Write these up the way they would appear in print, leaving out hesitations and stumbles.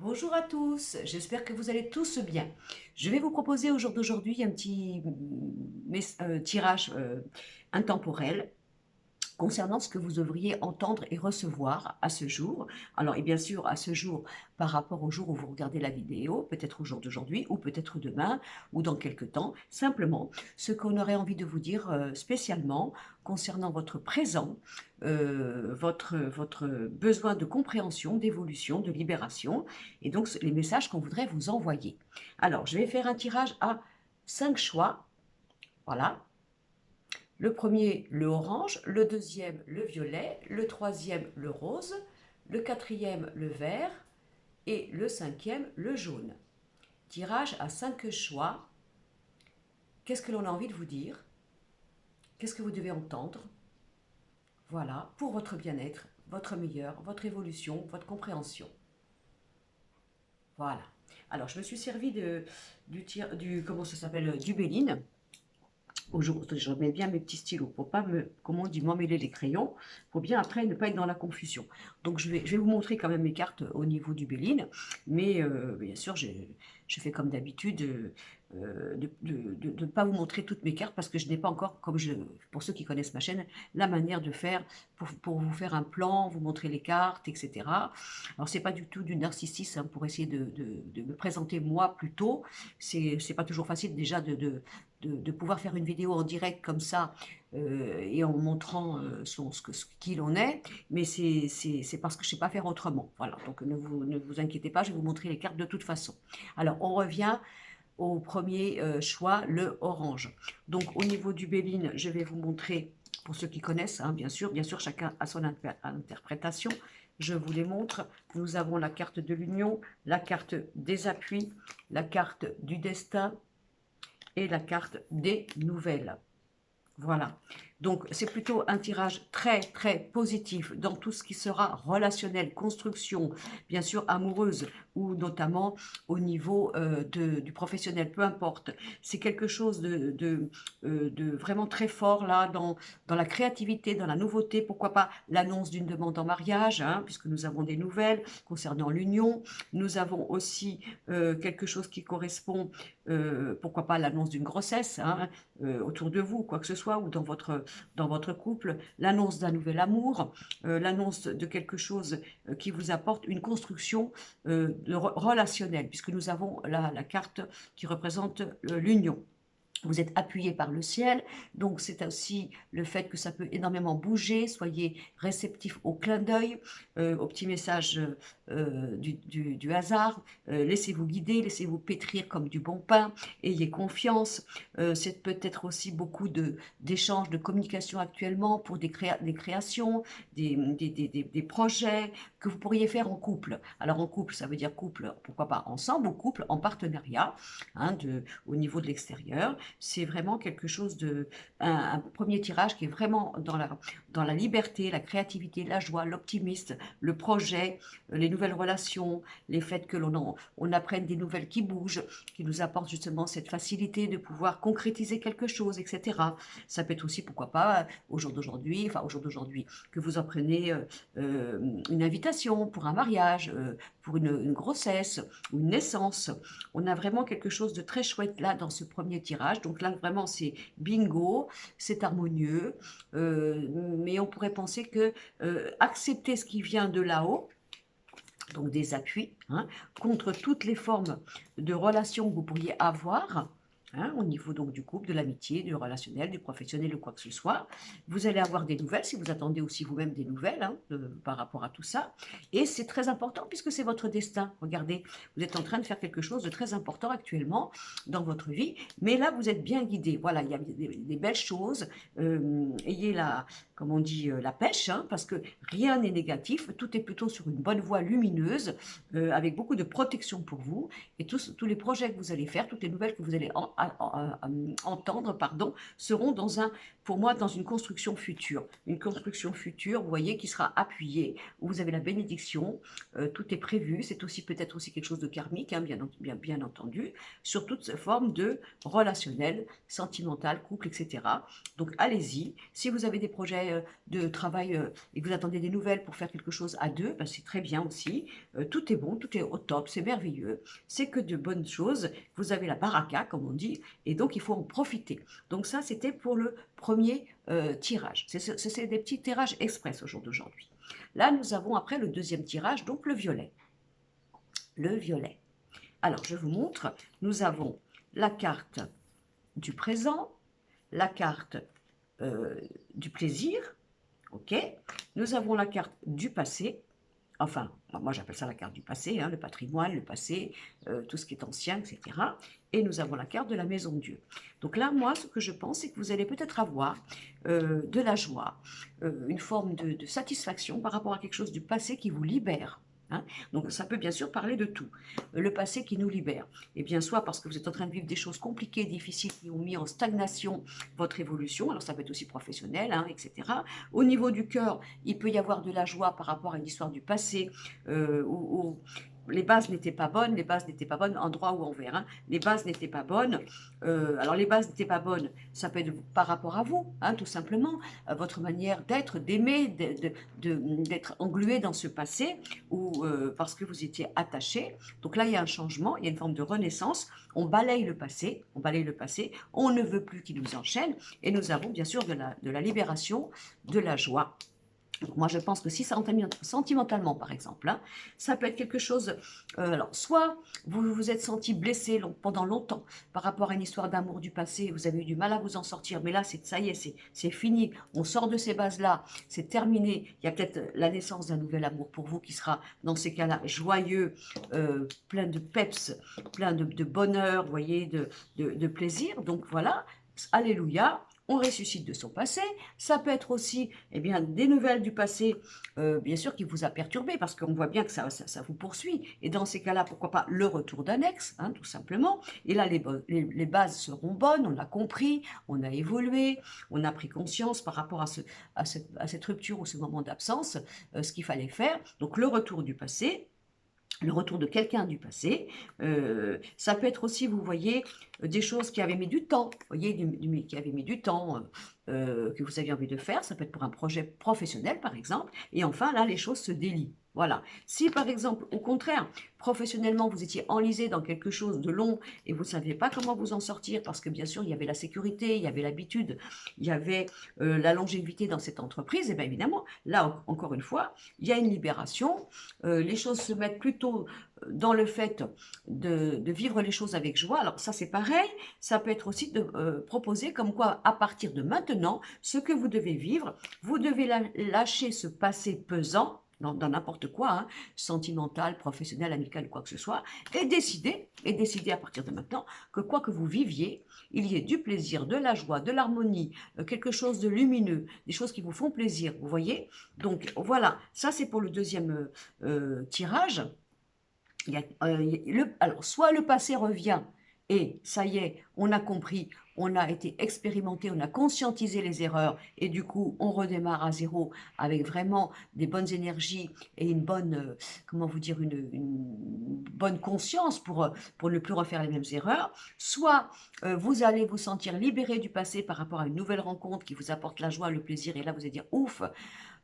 Bonjour à tous, j'espère que vous allez tous bien. Je vais vous proposer au jour d'aujourd'hui un petit tirage intemporel concernant ce que vous devriez entendre et recevoir à ce jour. Alors, et bien sûr, à ce jour, par rapport au jour où vous regardez la vidéo, peut-être au jour d'aujourd'hui, ou peut-être demain, ou dans quelques temps, simplement ce qu'on aurait envie de vous dire spécialement concernant votre présent, votre besoin de compréhension, d'évolution, de libération, et donc les messages qu'on voudrait vous envoyer. Alors, je vais faire un tirage à 5 choix, voilà. Le premier, le orange, le deuxième, le violet, le troisième, le rose, le quatrième, le vert et le cinquième, le jaune. Tirage à 5 choix. Qu'est-ce que l'on a envie de vous dire? Qu'est-ce que vous devez entendre? Voilà, pour votre bien-être, votre meilleur, votre évolution, votre compréhension. Voilà. Alors, je me suis servi comment ça s'appelle, du Béline. Aujourd'hui, je remets bien mes petits stylos pour pas me, comment on dit, m'emmêler les crayons, pour bien après ne pas être dans la confusion. Donc je vais vous montrer quand même mes cartes au niveau du Béline, mais bien sûr, je fais comme d'habitude de ne pas vous montrer toutes mes cartes parce que je n'ai pas encore, pour ceux qui connaissent ma chaîne, la manière de faire pour vous faire un plan, vous montrer les cartes, etc. Alors c'est pas du tout du narcissisme hein, pour essayer de me présenter moi plutôt. C'est pas toujours facile déjà de pouvoir faire une vidéo en direct comme ça et en montrant ce qu'il en est, mais c'est parce que je ne sais pas faire autrement. Voilà, donc ne vous inquiétez pas, je vais vous montrer les cartes de toute façon. Alors, on revient au premier choix, le orange. Donc, au niveau du Béline, je vais vous montrer, pour ceux qui connaissent, hein, bien sûr, chacun a son interprétation. Je vous les montre. Nous avons la carte de l'union, la carte des appuis, la carte du destin, et la carte des nouvelles. Voilà. Donc, c'est plutôt un tirage très, très positif dans tout ce qui sera relationnel, construction, bien sûr amoureuse, ou notamment au niveau du professionnel, peu importe. C'est quelque chose de vraiment très fort, là, dans la créativité, dans la nouveauté. Pourquoi pas l'annonce d'une demande en mariage, hein, puisque nous avons des nouvelles concernant l'union. Nous avons aussi quelque chose qui correspond, pourquoi pas l'annonce d'une grossesse, hein, autour de vous, quoi que ce soit, ou dans votre couple, l'annonce d'un nouvel amour, l'annonce de quelque chose qui vous apporte une construction relationnelle, puisque nous avons la carte qui représente l'union. Vous êtes appuyé par le ciel, donc c'est aussi le fait que ça peut énormément bouger, soyez réceptif au clin d'œil, aux petits messages du hasard, laissez-vous guider, laissez-vous pétrir comme du bon pain, ayez confiance, c'est peut-être aussi beaucoup d'échanges, de communication actuellement pour des créations, des projets que vous pourriez faire en couple. Alors en couple, ça veut dire couple, pourquoi pas ensemble, ou couple en partenariat, hein, au niveau de l'extérieur. C'est vraiment quelque chose un premier tirage qui est vraiment dans la liberté, la créativité, la joie, l'optimisme, le projet, les nouvelles relations, les faits que on apprenne des nouvelles qui bougent, qui nous apportent justement cette facilité de pouvoir concrétiser quelque chose, etc. Ça peut être aussi, pourquoi pas, au jour d'aujourd'hui, que vous apprenez une invitation pour un mariage, pour une grossesse ou une naissance. On a vraiment quelque chose de très chouette là dans ce premier tirage. Donc là, vraiment, c'est bingo, c'est harmonieux. Mais on pourrait penser que accepter ce qui vient de là-haut, donc des appuis, hein, contre toutes les formes de relations que vous pourriez avoir, hein, au niveau donc du couple, de l'amitié, du relationnel, du professionnel ou quoi que ce soit. Vous allez avoir des nouvelles, si vous attendez aussi vous-même des nouvelles hein, par rapport à tout ça. Et c'est très important puisque c'est votre destin. Regardez, vous êtes en train de faire quelque chose de très important actuellement dans votre vie, mais là, vous êtes bien guidé. Voilà, il y a des belles choses. Ayez comme on dit, la pêche, hein, parce que rien n'est négatif, tout est plutôt sur une bonne voie lumineuse, avec beaucoup de protection pour vous, et tous les projets que vous allez faire, toutes les nouvelles que vous allez entendre, pardon, seront pour moi, dans une construction future. Une construction future, vous voyez, qui sera appuyée, où vous avez la bénédiction, tout est prévu. C'est aussi peut-être aussi quelque chose de karmique, hein, bien entendu, sur toute forme de relationnel, sentimental, couple, etc. Donc, allez-y. Si vous avez des projets de travail et que vous attendez des nouvelles pour faire quelque chose à deux, ben, c'est très bien aussi. Tout est bon, tout est au top, c'est merveilleux. C'est que de bonnes choses. Vous avez la baraka, comme on dit, et donc il faut en profiter. Donc ça, c'était pour le premier tirage. C'est des petits tirages express au jour d'aujourd'hui. Là, nous avons après le deuxième tirage, donc le violet. Le violet. Alors, je vous montre. Nous avons la carte du présent, la carte du plaisir, ok. Nous avons la carte du passé. Enfin, moi j'appelle ça la carte du passé, hein, le patrimoine, le passé, tout ce qui est ancien, etc. Et nous avons la carte de la maison de Dieu. Donc là, moi, ce que je pense, c'est que vous allez peut-être avoir de la joie, une forme de satisfaction par rapport à quelque chose du passé qui vous libère. Hein. Donc ça peut bien sûr parler de tout. Le passé qui nous libère. Et bien soit parce que vous êtes en train de vivre des choses compliquées, difficiles, qui ont mis en stagnation votre évolution, alors ça peut être aussi professionnel, hein, etc. Au niveau du cœur, il peut y avoir de la joie par rapport à une histoire du passé, où les bases n'étaient pas bonnes, en droit ou en vert, hein. Les bases n'étaient pas bonnes. Alors les bases n'étaient pas bonnes, ça peut être par rapport à vous, hein, tout simplement, votre manière d'être, d'aimer, d'être englué dans ce passé, ou parce que vous étiez attaché. Donc là, il y a un changement, il y a une forme de renaissance. On balaye le passé, on ne veut plus qu'il nous enchaîne, et nous avons bien sûr de la libération, de la joie. Donc moi, je pense que si sentimentalement, par exemple, hein, ça peut être quelque chose. Alors, soit vous vous êtes senti blessé pendant longtemps par rapport à une histoire d'amour du passé, vous avez eu du mal à vous en sortir, mais là, ça y est, c'est fini. On sort de ces bases-là, c'est terminé. Il y a peut-être la naissance d'un nouvel amour pour vous qui sera, dans ces cas-là, joyeux, plein de peps, plein de bonheur, vous voyez, de plaisir. Donc voilà, alléluia. On ressuscite de son passé. Ça peut être aussi eh bien, des nouvelles du passé, bien sûr, qui vous a perturbé, parce qu'on voit bien que ça vous poursuit. Et dans ces cas-là, pourquoi pas le retour d'un ex, hein, tout simplement. Et là, les bases seront bonnes, on a compris, on a évolué, on a pris conscience par rapport à cette rupture ou ce moment d'absence, ce qu'il fallait faire. Donc le retour du passé, le retour de quelqu'un du passé. Ça peut être aussi, vous voyez, des choses qui avaient mis du temps, vous voyez, qui avaient mis du temps, que vous aviez envie de faire. Ça peut être pour un projet professionnel, par exemple. Et enfin, là, les choses se délient. Voilà. Si, par exemple, au contraire, professionnellement, vous étiez enlisé dans quelque chose de long et vous ne saviez pas comment vous en sortir, parce que bien sûr, il y avait la sécurité, il y avait l'habitude, il y avait la longévité dans cette entreprise, et bien évidemment, là, encore une fois, il y a une libération. Les choses se mettent plutôt dans le fait de vivre les choses avec joie. Alors ça, c'est pareil. Ça peut être aussi de proposer comme quoi, à partir de maintenant, ce que vous devez vivre, vous devez lâcher ce passé pesant, dans n'importe quoi, hein, sentimental, professionnel, amical, quoi que ce soit, et décider à partir de maintenant que quoi que vous viviez, il y ait du plaisir, de la joie, de l'harmonie, quelque chose de lumineux, des choses qui vous font plaisir, vous voyez. Donc voilà, ça c'est pour le deuxième tirage. Alors, soit le passé revient et ça y est, on a compris, on a été expérimenté, on a conscientisé les erreurs et du coup, on redémarre à zéro avec vraiment des bonnes énergies et une bonne, comment vous dire, une bonne conscience pour ne plus refaire les mêmes erreurs. Soit vous allez vous sentir libéré du passé par rapport à une nouvelle rencontre qui vous apporte la joie, le plaisir et là, vous allez dire ouf.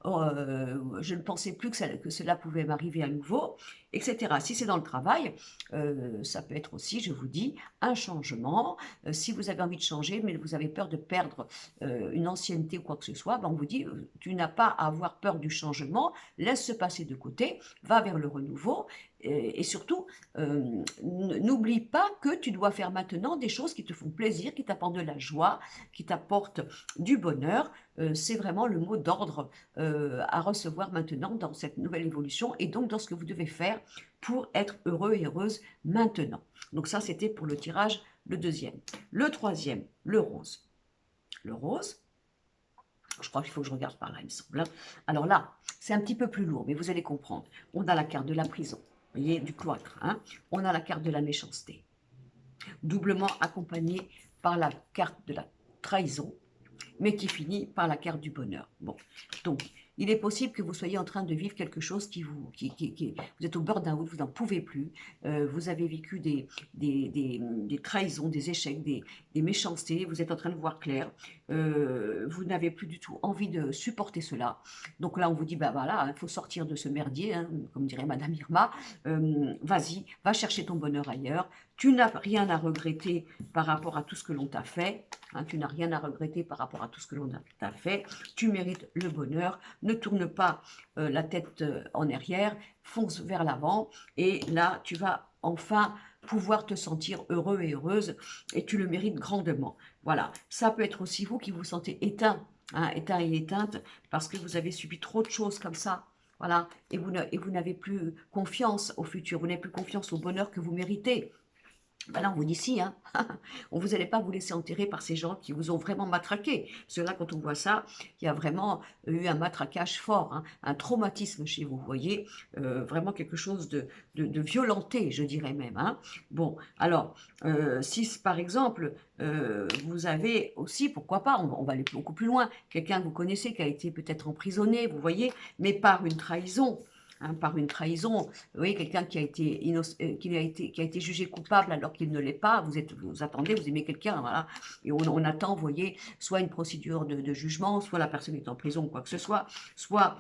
Oh, je ne pensais plus que cela pouvait m'arriver à nouveau, etc. Si c'est dans le travail, ça peut être aussi, je vous dis, un changement. Si vous avez envie de changer, mais vous avez peur de perdre une ancienneté ou quoi que ce soit, ben on vous dit, tu n'as pas à avoir peur du changement, laisse ce passé de côté, va vers le renouveau. Et surtout, n'oublie pas que tu dois faire maintenant des choses qui te font plaisir, qui t'apportent de la joie, qui t'apportent du bonheur. C'est vraiment le mot d'ordre à recevoir maintenant dans cette nouvelle évolution et donc dans ce que vous devez faire pour être heureux et heureuse maintenant. Donc ça, c'était pour le tirage, le deuxième. Le troisième, le rose. Le rose, je crois qu'il faut que je regarde par là, il me semble. Alors là, c'est un petit peu plus lourd, mais vous allez comprendre. On a la carte de la prison, vous voyez, du cloître. Hein. On a la carte de la méchanceté, doublement accompagnée par la carte de la trahison, mais qui finit par la carte du bonheur. Bon, donc, il est possible que vous soyez en train de vivre quelque chose vous êtes au burn-out, vous n'en pouvez plus, vous avez vécu des trahisons, des échecs, des méchancetés, vous êtes en train de voir clair, vous n'avez plus du tout envie de supporter cela. Donc là, on vous dit, bah voilà, il faut sortir de ce merdier, hein, comme dirait Madame Irma, vas-y, va chercher ton bonheur ailleurs, tu n'as rien à regretter par rapport à tout ce que l'on t'a fait, hein, tu n'as rien à regretter par rapport à tout ce que l'on t'a fait, tu mérites le bonheur, ne tourne pas la tête en arrière, fonce vers l'avant, et là, tu vas enfin pouvoir te sentir heureux et heureuse, et tu le mérites grandement. Voilà, ça peut être aussi vous qui vous sentez éteint, hein, éteint et éteinte, parce que vous avez subi trop de choses comme ça, voilà, et vous n'avez plus confiance au futur, vous n'avez plus confiance au bonheur que vous méritez. Ben là, on vous dit si, hein. Vous n'allez pas vous laisser enterrer par ces gens qui vous ont vraiment matraqué. Parce que là, quand on voit ça, il y a vraiment eu un matraquage fort, hein, un traumatisme chez vous, vous voyez, vraiment quelque chose de violenté, je dirais même. Hein. Bon, alors, si par exemple, vous avez aussi, pourquoi pas, on va aller beaucoup plus loin, quelqu'un que vous connaissez qui a été peut-être emprisonné, vous voyez, mais par une trahison. Hein, par une trahison, vous voyez, quelqu'un qui a été jugé coupable alors qu'il ne l'est pas, vous attendez, vous aimez quelqu'un, voilà, et on attend, vous voyez, soit une procédure de jugement, soit la personne est en prison ou quoi que ce soit ça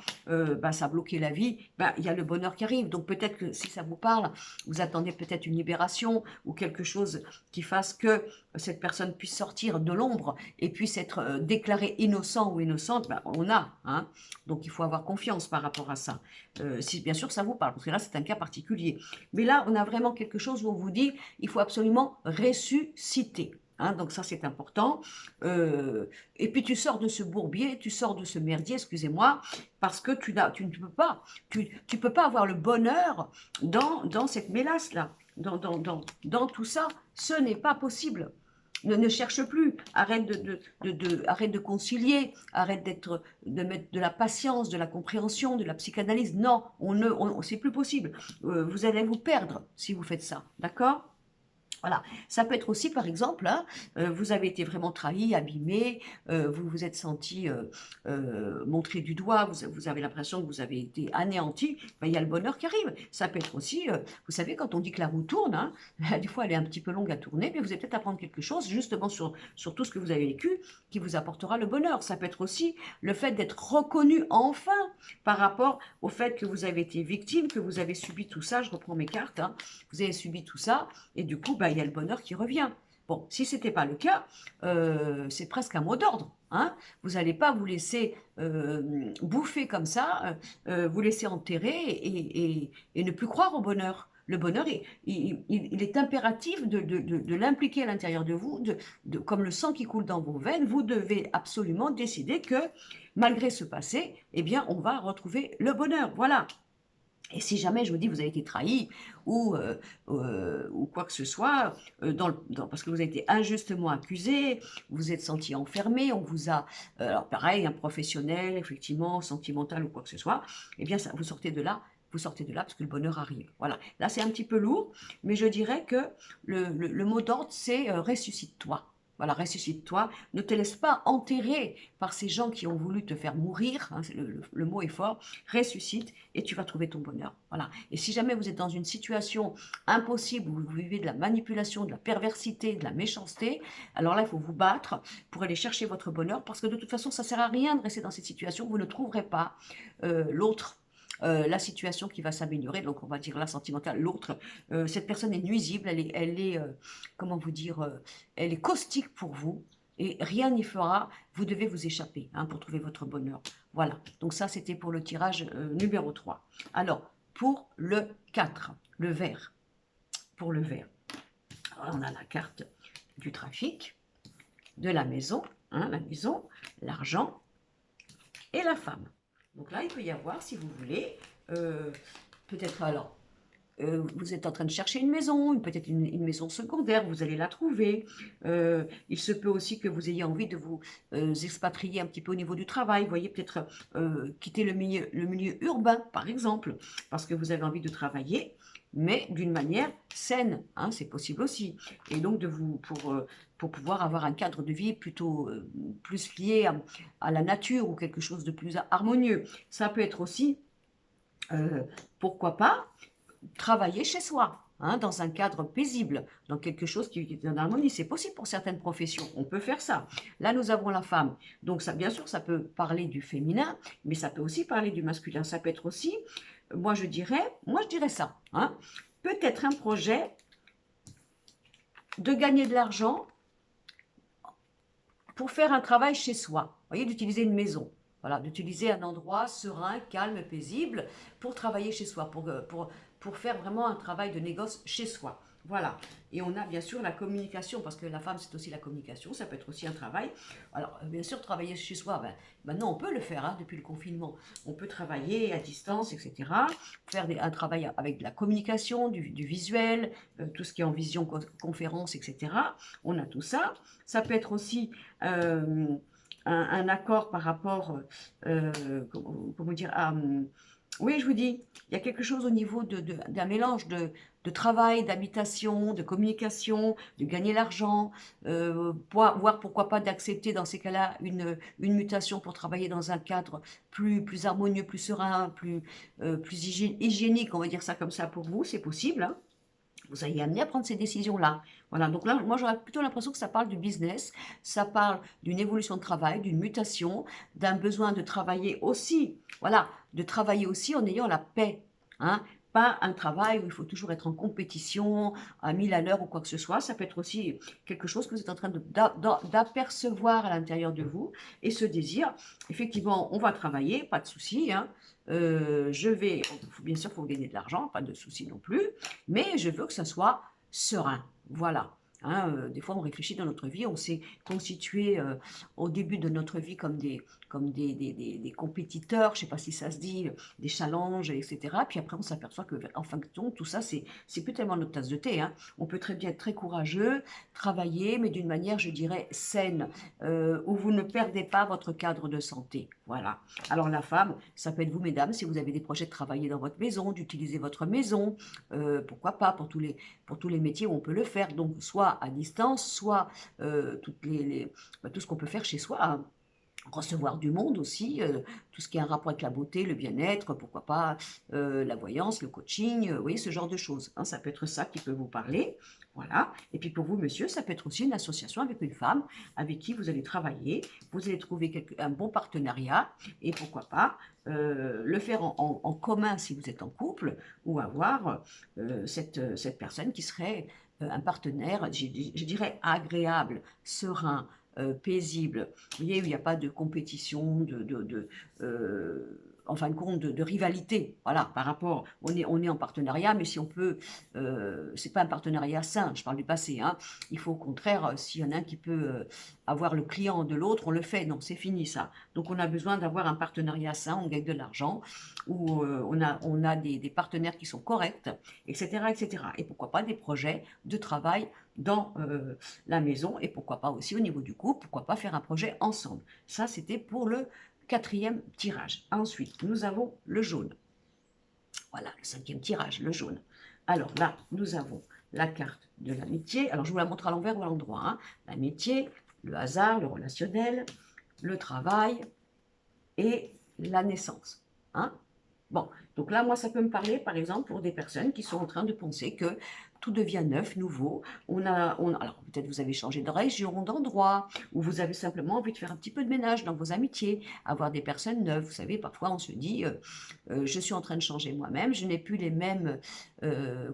a bloqué la vie, il y a le bonheur qui arrive, donc peut-être que si ça vous parle, vous attendez peut-être une libération ou quelque chose qui fasse que cette personne puisse sortir de l'ombre et puisse être déclaré innocent ou innocente, on a, hein, donc il faut avoir confiance par rapport à ça. Si bien sûr ça vous parle, parce que là c'est un cas particulier. Mais là, on a vraiment quelque chose où on vous dit, il faut absolument ressusciter. Hein, donc ça c'est important. Et puis tu sors de ce bourbier, tu sors de ce merdier, excusez-moi, parce que tu ne peux pas avoir le bonheur dans cette mélasse-là, dans tout ça. Ce n'est pas possible. Ne cherche plus, arrête arrête de concilier, arrête de mettre de la patience, de la compréhension, de la psychanalyse. Non, c'est plus possible. Vous allez vous perdre si vous faites ça, d'accord ? Voilà, ça peut être aussi, par exemple, hein, vous avez été vraiment trahi, abîmé, vous vous êtes senti montré du doigt, vous avez l'impression que vous avez été anéanti, il y a le bonheur qui arrive. Ça peut être aussi, vous savez, quand on dit que la roue tourne, hein, des fois elle est un petit peu longue à tourner, mais vous allez peut-être apprendre quelque chose justement sur tout ce que vous avez vécu qui vous apportera le bonheur. Ça peut être aussi le fait d'être reconnu enfin par rapport au fait que vous avez été victime, que vous avez subi tout ça, je reprends mes cartes, hein, vous avez subi tout ça, et du coup, il y a le bonheur qui revient. Bon, si ce n'était pas le cas, c'est presque un mot d'ordre. Hein. Vous n'allez pas vous laisser bouffer comme ça, vous laisser enterrer et ne plus croire au bonheur. Le bonheur, il est impératif de l'impliquer à l'intérieur de vous, comme le sang qui coule dans vos veines. Vous devez absolument décider que, malgré ce passé, eh bien, on va retrouver le bonheur. Voilà. Et si jamais, je vous dis, vous avez été trahi ou quoi que ce soit, parce que vous avez été injustement accusé, vous vous êtes senti enfermé, on vous a, alors pareil, un professionnel, effectivement, sentimental ou quoi que ce soit, eh bien, vous sortez de là parce que le bonheur arrive. Voilà, là c'est un petit peu lourd, mais je dirais que le mot d'ordre, c'est ressuscite-toi. Voilà, ressuscite-toi, ne te laisse pas enterrer par ces gens qui ont voulu te faire mourir, hein, le mot est fort, ressuscite et tu vas trouver ton bonheur. Voilà. Et si jamais vous êtes dans une situation impossible où vous vivez de la manipulation, de la perversité, de la méchanceté, alors là, il faut vous battre pour aller chercher votre bonheur parce que de toute façon, ça ne sert à rien de rester dans cette situation, vous ne trouverez pas l'autre. La situation qui va s'améliorer, donc on va dire la sentimentale, l'autre, cette personne est nuisible, elle est comment vous dire, elle est caustique pour vous, et rien n'y fera, vous devez vous échapper hein, pour trouver votre bonheur. Voilà, donc ça c'était pour le tirage numéro 3. Alors, pour le 4, le vert, pour le vert, alors, on a la carte du trafic, de la maison, hein, l'argent et la femme. Donc là, il peut y avoir, si vous voulez, peut-être alors vous êtes en train de chercher une maison, peut-être une maison secondaire, vous allez la trouver. Il se peut aussi que vous ayez envie de vous expatrier un petit peu au niveau du travail. Vous voyez, peut-être quitter le milieu urbain, par exemple, parce que vous avez envie de travailler, mais d'une manière saine, hein, c'est possible aussi. Et donc, pour pouvoir avoir un cadre de vie plutôt plus lié à la nature ou quelque chose de plus harmonieux. Ça peut être aussi, pourquoi pas, travailler chez soi, hein, dans un cadre paisible, dans quelque chose qui est en harmonie. C'est possible pour certaines professions, on peut faire ça. Là, nous avons la femme. Donc, ça, bien sûr, ça peut parler du féminin, mais ça peut aussi parler du masculin. Ça peut être aussi, moi je dirais ça, hein, peut-être un projet de gagner de l'argent pour faire un travail chez soi. Vous voyez, d'utiliser une maison. Voilà, d'utiliser un endroit serein, calme, paisible pour travailler chez soi, pour faire vraiment un travail de négoce chez soi. Voilà. Et on a bien sûr la communication, parce que la femme, c'est aussi la communication, ça peut être aussi un travail. Alors, bien sûr, travailler chez soi, maintenant, on peut le faire, hein, depuis le confinement. On peut travailler à distance, etc. Faire un travail avec de la communication, du visuel, tout ce qui est en vision, conférence, etc. On a tout ça. Ça peut être aussi un accord par rapport, comment dire, oui, je vous dis, il y a quelque chose au niveau d'un mélange de travail, d'habitation, de communication, de gagner l'argent, voire pourquoi pas d'accepter dans ces cas-là une mutation pour travailler dans un cadre plus harmonieux, plus serein, plus hygiénique, on va dire ça comme ça pour vous, c'est possible, hein. Vous allez amener à prendre ces décisions-là. Voilà, donc là, moi, j'aurais plutôt l'impression que ça parle du business, ça parle d'une évolution de travail, d'une mutation, d'un besoin de travailler aussi, voilà, de travailler aussi en ayant la paix, hein, pas un travail où il faut toujours être en compétition, à 1000 à l'heure ou quoi que ce soit. Ça peut être aussi quelque chose que vous êtes en train d'apercevoir à l'intérieur de vous et ce désir, effectivement, on va travailler, pas de souci, hein, bien sûr, il faut gagner de l'argent, pas de souci non plus, mais je veux que ça soit serein. Voilà. Hein, des fois, on réfléchit dans notre vie, on s'est constitué au début de notre vie comme des compétiteurs, je ne sais pas si ça se dit, des challenges, etc. Puis après, on s'aperçoit que, en fin de compte, tout ça, c'est plus tellement notre tasse de thé, hein. On peut très bien être très courageux, travailler, mais d'une manière, je dirais, saine, où vous ne perdez pas votre cadre de santé. Voilà. Alors la femme, ça peut être vous, mesdames, si vous avez des projets de travailler dans votre maison, d'utiliser votre maison, pourquoi pas, pour tous les métiers où on peut le faire, donc soit à distance, soit tout ce qu'on peut faire chez soi, hein. Recevoir du monde aussi, tout ce qui a un rapport avec la beauté, le bien-être, pourquoi pas la voyance, le coaching, vous voyez, ce genre de choses, hein, ça peut être ça qui peut vous parler, voilà. Et puis pour vous, monsieur, ça peut être aussi une association avec une femme avec qui vous allez travailler, vous allez trouver un bon partenariat, et pourquoi pas le faire en commun si vous êtes en couple, ou avoir cette personne qui serait un partenaire, je dirais, agréable, serein, paisible. Vous voyez, où il n'y a pas de compétition, en fin de compte, de rivalité. Voilà, par rapport, on est en partenariat, mais si on peut, c'est pas un partenariat sain, je parle du passé, hein. Il faut au contraire, s'il y en a un qui peut avoir le client de l'autre, on le fait. Non, c'est fini ça. Donc on a besoin d'avoir un partenariat sain, on gagne de l'argent, où on a des partenaires qui sont corrects, etc., etc. Et pourquoi pas des projets de travail dans la maison, et pourquoi pas aussi au niveau du couple, pourquoi pas faire un projet ensemble. Ça, c'était pour le 4e tirage. Ensuite, nous avons le jaune. Voilà, le 5e tirage, le jaune. Alors là, nous avons la carte de l'amitié. Alors, je vous la montre à l'envers ou à l'endroit, hein. L'amitié, le hasard, le relationnel, le travail et la naissance, hein. Bon, donc là, moi, ça peut me parler, par exemple, pour des personnes qui sont en train de penser que tout devient neuf, nouveau. Alors, peut-être vous avez changé de région, d'endroit, ou vous avez simplement envie de faire un petit peu de ménage dans vos amitiés, avoir des personnes neuves. Vous savez, parfois, on se dit, je suis en train de changer moi-même, je n'ai plus les mêmes,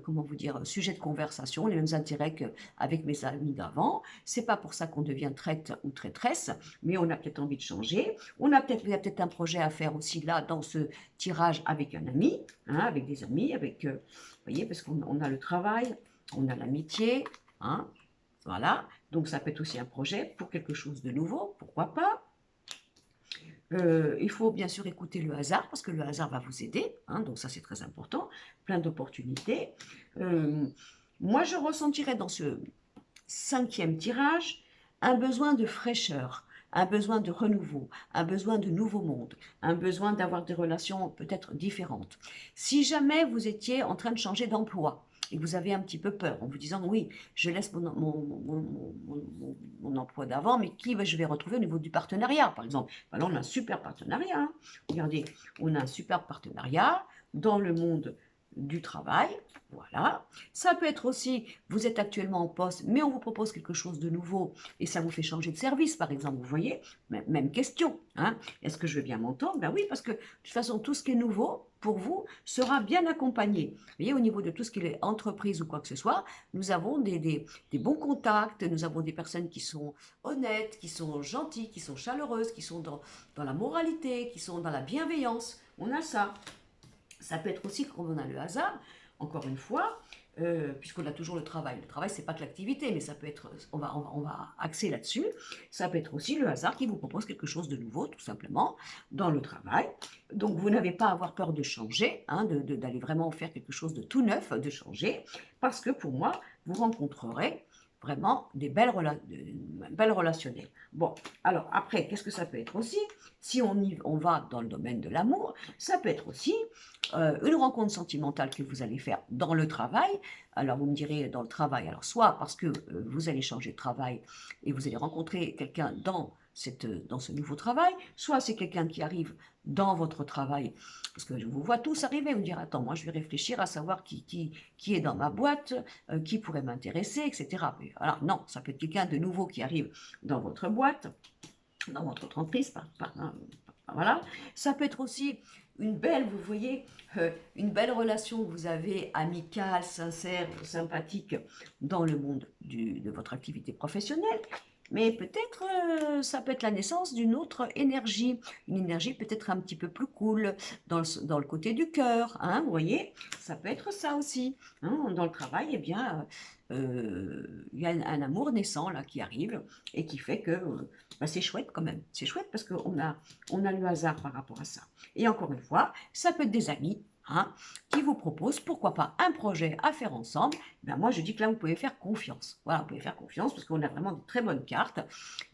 comment vous dire, sujets de conversation, les mêmes intérêts qu'avec mes amis d'avant. C'est pas pour ça qu'on devient traite ou traîtresse, mais on a peut-être envie de changer. Il y a peut-être un projet à faire aussi là, dans ce tirage avec un ami, hein, avec des amis, vous voyez, parce qu'on a le travail, on a l'amitié, hein, voilà. Donc ça peut être aussi un projet pour quelque chose de nouveau, pourquoi pas. Il faut bien sûr écouter le hasard, parce que le hasard va vous aider, hein, donc ça c'est très important, plein d'opportunités. Euh, Moi je ressentirais dans ce 5e tirage un besoin de fraîcheur, un besoin de renouveau, un besoin de nouveau monde, un besoin d'avoir des relations peut-être différentes. Si jamais vous étiez en train de changer d'emploi, et que vous avez un petit peu peur en vous disant oui, je laisse mon emploi d'avant, mais qui je vais retrouver au niveau du partenariat, par exemple. Ben là, on a un super partenariat. Hein. Regardez, on a un super partenariat dans le monde du travail. Voilà. Ça peut être aussi, vous êtes actuellement en poste, mais on vous propose quelque chose de nouveau et ça vous fait changer de service, par exemple. Vous voyez, même question. Hein. Est-ce que je vais bien m'entendre? Ben oui, parce que de toute façon, tout ce qui est nouveau, pour vous, sera bien accompagné. Vous voyez, au niveau de tout ce qui est entreprise ou quoi que ce soit, nous avons des bons contacts, nous avons des personnes qui sont honnêtes, qui sont gentilles, qui sont chaleureuses, qui sont dans la moralité, qui sont dans la bienveillance. On a ça. Ça peut être aussi, quand on a le hasard, encore une fois, puisqu'on a toujours le travail. Le travail, c'est pas que l'activité, mais ça peut être, on va axer là-dessus. Ça peut être aussi le hasard qui vous propose quelque chose de nouveau, tout simplement, dans le travail. Donc, vous n'avez pas à avoir peur de changer, hein, d'aller vraiment faire quelque chose de tout neuf, de changer, parce que pour moi, vous rencontrerez vraiment des belles relationnelles. Bon, alors après, qu'est-ce que ça peut être aussi? Si on va dans le domaine de l'amour, ça peut être aussi une rencontre sentimentale que vous allez faire dans le travail. Alors vous me direz dans le travail, alors soit parce que vous allez changer de travail et vous allez rencontrer quelqu'un dans ce nouveau travail, soit c'est quelqu'un qui arrive dans votre travail, parce que je vous vois tous arriver, vous dire attends, moi je vais réfléchir à savoir qui est dans ma boîte, qui pourrait m'intéresser, etc. Mais, alors non, ça peut être quelqu'un de nouveau qui arrive dans votre boîte, dans votre entreprise, voilà. Ça peut être aussi une belle, vous voyez, une belle relation que vous avez, amicale, sincère, sympathique, dans le monde de votre activité professionnelle. Mais peut-être, ça peut être la naissance d'une autre énergie, une énergie peut-être un petit peu plus cool, dans le côté du cœur, hein, vous voyez, ça peut être ça aussi. Hein, dans le travail, eh bien, il y a amour naissant là qui arrive et qui fait que bah, c'est chouette quand même. C'est chouette parce on a le hasard par rapport à ça. Et encore une fois, ça peut être des amis, hein, qui vous proposent, pourquoi pas, un projet à faire ensemble. Ben moi, je dis que là, vous pouvez faire confiance. Voilà, vous pouvez faire confiance parce qu'on a vraiment de très bonnes cartes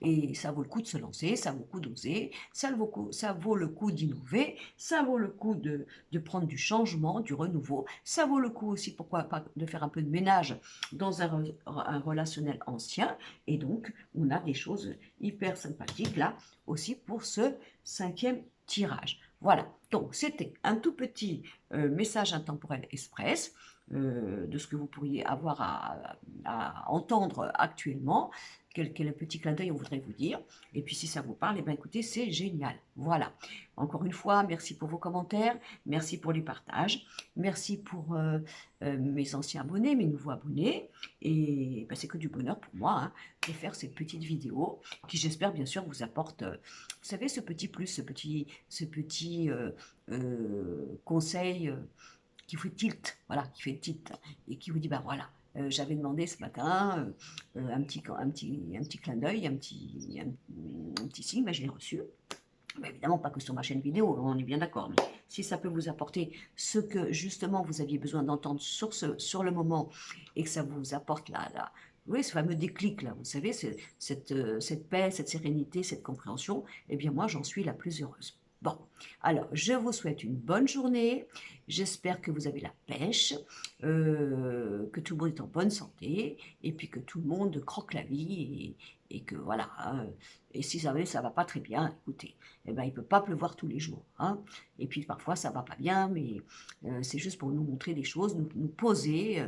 et ça vaut le coup de se lancer, ça vaut le coup d'oser, ça vaut le coup d'innover, ça vaut le coup de prendre du changement, du renouveau, ça vaut le coup aussi, pourquoi pas, de faire un peu de ménage dans un relationnel ancien. Et donc, on a des choses hyper sympathiques là aussi pour ce 5e tirage. Voilà, donc c'était un tout petit message intemporel express de ce que vous pourriez avoir à entendre actuellement. Quel petit clin d'œil on voudrait vous dire. Et puis si ça vous parle, eh bien, écoutez, c'est génial. Voilà. Encore une fois, merci pour vos commentaires, merci pour les partages, merci pour mes anciens abonnés, mes nouveaux abonnés. Et ben, c'est que du bonheur pour moi hein, de faire cette petite vidéo qui, j'espère, bien sûr, vous apporte, vous savez, ce petit plus, ce petit conseil qui fait tilt, voilà, qui fait tilt, et qui vous dit, ben voilà, j'avais demandé ce matin un petit clin d'œil, un petit signe, ben, je l'ai reçu. Mais évidemment, pas que sur ma chaîne vidéo, on est bien d'accord. Mais si ça peut vous apporter ce que justement vous aviez besoin d'entendre sur le moment et que ça vous apporte oui, ce fameux déclic là, vous savez, cette paix, cette sérénité, cette compréhension, eh bien moi j'en suis la plus heureuse. Bon, alors je vous souhaite une bonne journée, j'espère que vous avez la pêche, que tout le monde est en bonne santé, et puis que tout le monde croque la vie, et que voilà, hein, et si ça ne va pas très bien, écoutez, eh ben, il ne peut pas pleuvoir tous les jours. Hein. Et puis parfois ça ne va pas bien, mais c'est juste pour nous montrer des choses, nous poser,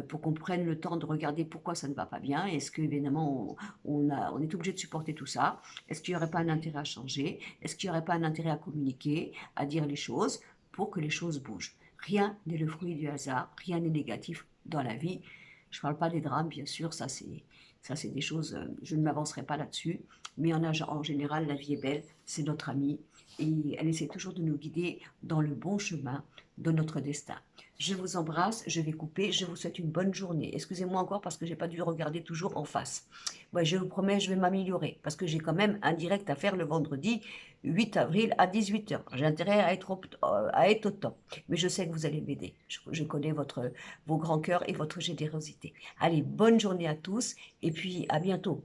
pour qu'on prenne le temps de regarder pourquoi ça ne va pas bien. Est-ce qu'évidemment on est obligé de supporter tout ça? Est-ce qu'il n'y aurait pas un intérêt à changer? Est-ce qu'il n'y aurait pas un intérêt à communiquer, à dire les choses pour que les choses bougent? Rien n'est le fruit du hasard, rien n'est négatif dans la vie. Je ne parle pas des drames, bien sûr, ça c'est des choses, je ne m'avancerai pas là-dessus, mais en général, la vie est belle, c'est notre amie, et elle essaie toujours de nous guider dans le bon chemin de notre destin. Je vous embrasse, je vais couper, je vous souhaite une bonne journée. Excusez-moi encore parce que j'ai pas dû regarder toujours en face. Ouais, je vous promets, je vais m'améliorer parce que j'ai quand même un direct à faire le vendredi 8 avril à 18 h. J'ai intérêt à être au top. Mais je sais que vous allez m'aider. Je connais vos grands cœurs et votre générosité. Allez, bonne journée à tous et puis à bientôt.